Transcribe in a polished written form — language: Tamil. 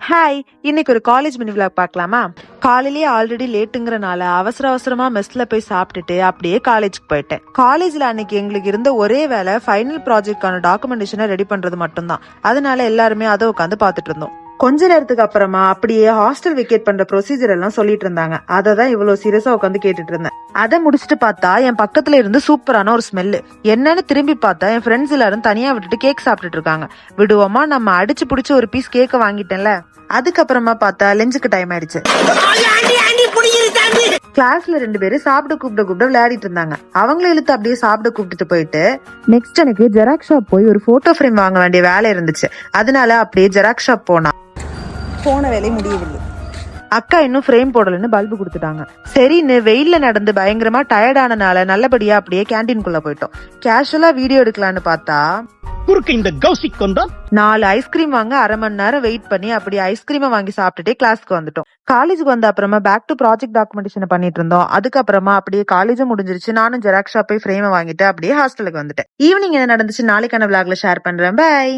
ஹாய், இன்னைக்கு ஒரு காலேஜ் மினி விளாக் பார்க்கலாமா? காலையிலேயே ஆல்ரெடி லேட்டுங்கிறனால அவசரமா மெஸ்ல போய் சாப்பிட்டுட்டு அப்படியே காலேஜுக்கு போயிட்டேன். காலேஜ்ல அன்னைக்கு எங்களுக்கு இருந்த ஒரே வேலை ஃபைனல் ப்ராஜெக்ட்கான டாக்குமெண்டேஷனை ரெடி பண்றது மட்டும்தான். அதனால எல்லாருமே அதை உட்காந்து பாத்துட்டு இருந்தோம். கொஞ்ச நேரத்துக்கு அப்புறமா அப்படியே ஹாஸ்டல் வெக்கேட் பண்ற ப்ரொசீஜர் எல்லாம் சொல்லிட்டு இருந்தாங்க. அதை தான் இவ்வளவு சீரியஸா உட்காந்து கேட்டுட்டு இருந்தேன். அதை முடிச்சுட்டு பார்த்தா என் பக்கத்துல இருந்து சூப்பரான ஒரு ஸ்மெல்லு. என்னன்னு திரும்பி பார்த்தா என் ஃப்ரெண்ட்ஸ் எல்லாரும் தனியா விட்டுட்டு கேக் சாப்பிட்டுட்டு இருக்காங்க. விடுவோமா, நம்ம அடிச்சு புடிச்சு ஒரு பீஸ் கேக்க வாங்கிட்டேன்ல. அதுக்கப்புறமா பார்த்தா லஞ்சுக்கு டைம் ஆயிடுச்சு. கிளாஸ்ல 2 பேரும் சாப்பிட கூப்பிட விளையாடிட்டு இருந்தாங்க. அவங்கள இழுத்து அப்படியே சாப்பிட கூப்பிட்டு போயிட்டு நெக்ஸ்ட் எனக்கு ஜெராக்ஸ் ஷாப் போய் ஒரு போட்டோ ஃப்ரேம் வாங்க வேண்டிய வேலை இருந்துச்சு. அதனால அப்படியே ஜெராக்ஸ் ஷாப் போன வேலை முடியவில்லை. அக்கா இன்னும் ஃப்ரேம் போடலன்னு பல்பு கொடுத்துட்டாங்க. சரின்னு வெயில்ல நடந்து பயங்கரமா டயர்ட் ஆனனால நல்லபடியா அப்படியே கேண்டீன்குள்ள போயிட்டோம். கேஷுவலா வீடியோ எடுக்கலான்னு பார்த்தா இந்த கௌசிக் 4 ஐஸ்கிரீம் வாங்க அரை மணி நேரம் வெயிட் பண்ணி அப்படியே ஐஸ்கிரீமை வாங்கி சாப்பிட்டுட்டே கிளாஸ்க்கு வந்துட்டோம். காலேஜுக்கு வந்த அப்புறமா பேக் டு ப்ராஜெக்ட் டாக்குமெண்டேஷன் பண்ணிட்டு இருந்தோம். அதுக்கப்புறமா அப்படியே காலேஜும் முடிஞ்சிருச்சு. நானும் ஜெராக்ஸ் ஷாப் போய் ஃப்ரேமை வாங்கிட்டு அப்படியே ஹாஸ்டலுக்கு வந்துட்டேன். ஈவினிங் என்ன நடந்துச்சு நாளைக்கான விளாக்ல ஷேர் பண்றேன். பை.